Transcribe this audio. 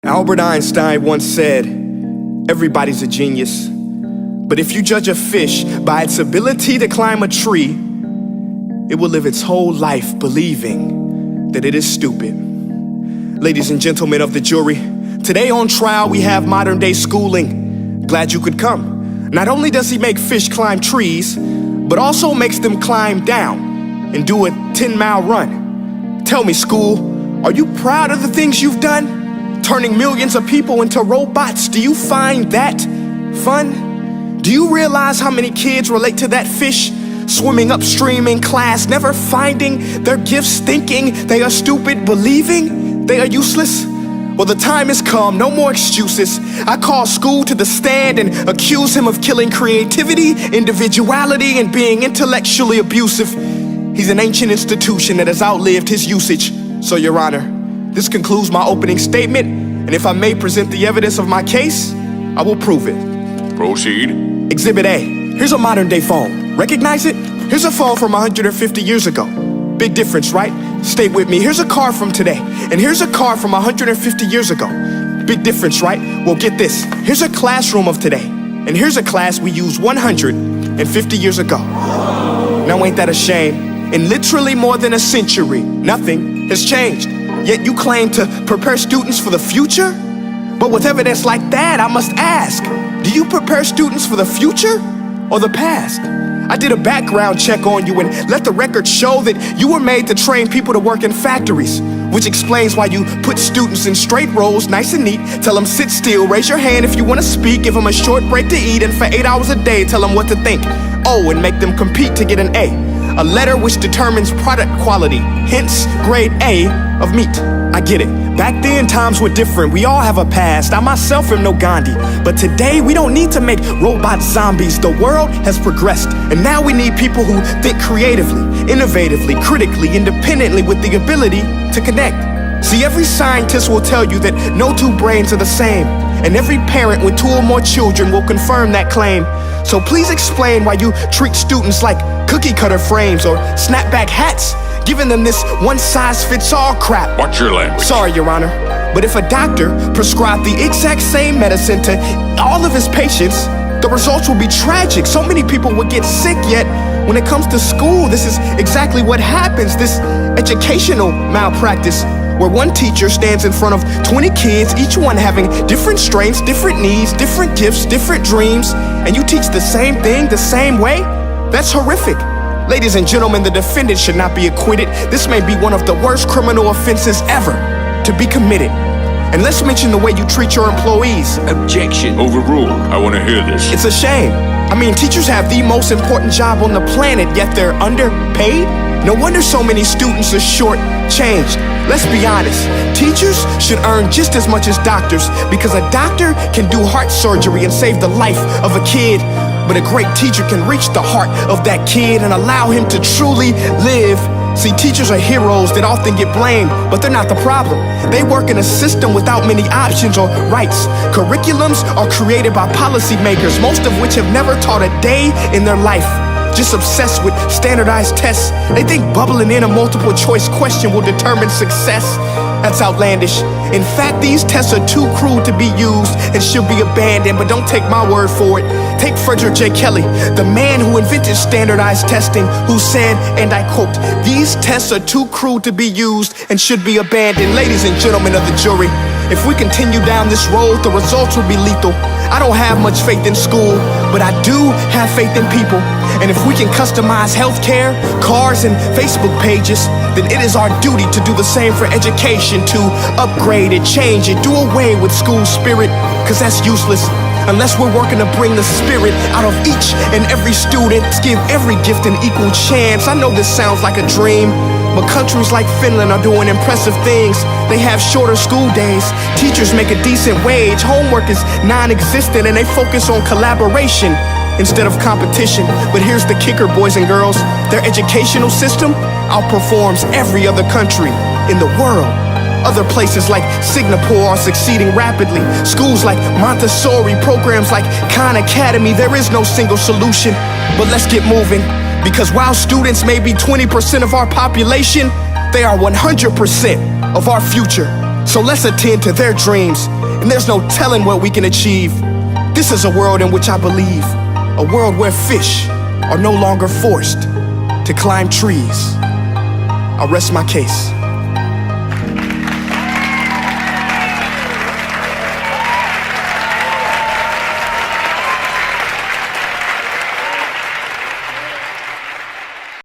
Albert Einstein once said, everybody's a genius, but if you judge a fish by its ability to climb a tree, it will live its whole life believing that it is stupid. Ladies and gentlemen of the jury, today on trial we have modern day schooling. Glad you could come. Not only does he make fish climb trees, but also makes them climb down and do a 10-mile run. Tell me, school, are you proud of the things you've done? Turning millions of people into robots, do you find that fun? Do you realize how many kids relate to that fish? Swimming upstream in class, never finding their gifts, thinking they are stupid, believing they are useless? Well, the time has come, no more excuses. I call school to the stand and accuse him of killing creativity, individuality, and being intellectually abusive. He's an ancient institution that has outlived his usage. So, Your Honor, this concludes my opening statement, and if I may present the evidence of my case, I will prove it. Proceed. Exhibit A. Here's a modern day phone. Recognize it? Here's a phone from 150 years ago. Big difference, right? Stay with me. Here's a car from today, and here's a car from 150 years ago. Big difference, right? Well, get this. Here's a classroom of today, and here's a class we used 150 years ago. Now ain't that a shame? In literally more than a century, nothing has changed. Yet you claim to prepare students for the future? But with evidence like that, I must ask, do you prepare students for the future or the past? I did a background check on you and let the record show that you were made to train people to work in factories, which explains why you put students in straight rows, nice and neat, tell them sit still, raise your hand if you want to speak, give them a short break to eat, and for 8 hours a day, tell them what to think. Oh, and make them compete to get an A letter which determines product quality, hence grade A of meat. I get it. Back then, times were different. We all have a past. I myself am no Gandhi. But today, we don't need to make robot zombies. The world has progressed. And now we need people who think creatively, innovatively, critically, independently, with the ability to connect. See, every scientist will tell you that no two brains are the same. And every parent with 2 or more children will confirm that claim. So please explain why you treat students like cookie cutter frames or snapback hats, giving them this one-size-fits-all crap. Watch your language. Sorry, Your Honor, but if a doctor prescribed the exact same medicine to all of his patients, the results will be tragic. So many people would get sick, yet when it comes to school, this is exactly what happens. This educational malpractice, where one teacher stands in front of 20 kids, each one having different strengths, different needs, different gifts, different dreams, and you teach the same thing the same way? That's horrific. Ladies and gentlemen, the defendant should not be acquitted. This may be one of the worst criminal offenses ever to be committed. And let's mention the way you treat your employees. Objection. Overruled. I want to hear this. It's a shame. I mean, teachers have the most important job on the planet, yet they're underpaid? No wonder so many students are short-changed. Let's be honest, teachers should earn just as much as doctors, because a doctor can do heart surgery and save the life of a kid, but a great teacher can reach the heart of that kid and allow him to truly live. See, teachers are heroes that often get blamed, but they're not the problem. They work in a system without many options or rights. Curriculums are created by policymakers, most of which have never taught a day in their life. Just obsessed with standardized tests. They think bubbling in a multiple choice question will determine success. That's outlandish. In fact, these tests are too cruel to be used and should be abandoned, but don't take my word for it. Take Frederick J. Kelly, the man who invented standardized testing, who said, and I quote, "These tests are too cruel to be used and should be abandoned." Ladies and gentlemen of the jury, if we continue down this road, the results will be lethal. I don't have much faith in school, but I do have faith in people. And if we can customize healthcare, cars, and Facebook pages, then it is our duty to do the same for education, to upgrade it, change it, do away with school spirit, because that's useless unless we're working to bring the spirit out of each and every student, give every gift an equal chance. I know this sounds like a dream, but countries like Finland are doing impressive things. They have shorter school days, teachers make a decent wage, homework is non-existent, and they focus on collaboration instead of competition. But here's the kicker, boys and girls, their educational system outperforms every other country in the world. Other places like Singapore are succeeding rapidly. Schools like Montessori, programs like Khan Academy, there is no single solution. But let's get moving, because while students may be 20% of our population, they are 100% of our future. So let's attend to their dreams, and there's no telling what we can achieve. This is a world in which I believe, a world where fish are no longer forced to climb trees. I rest my case.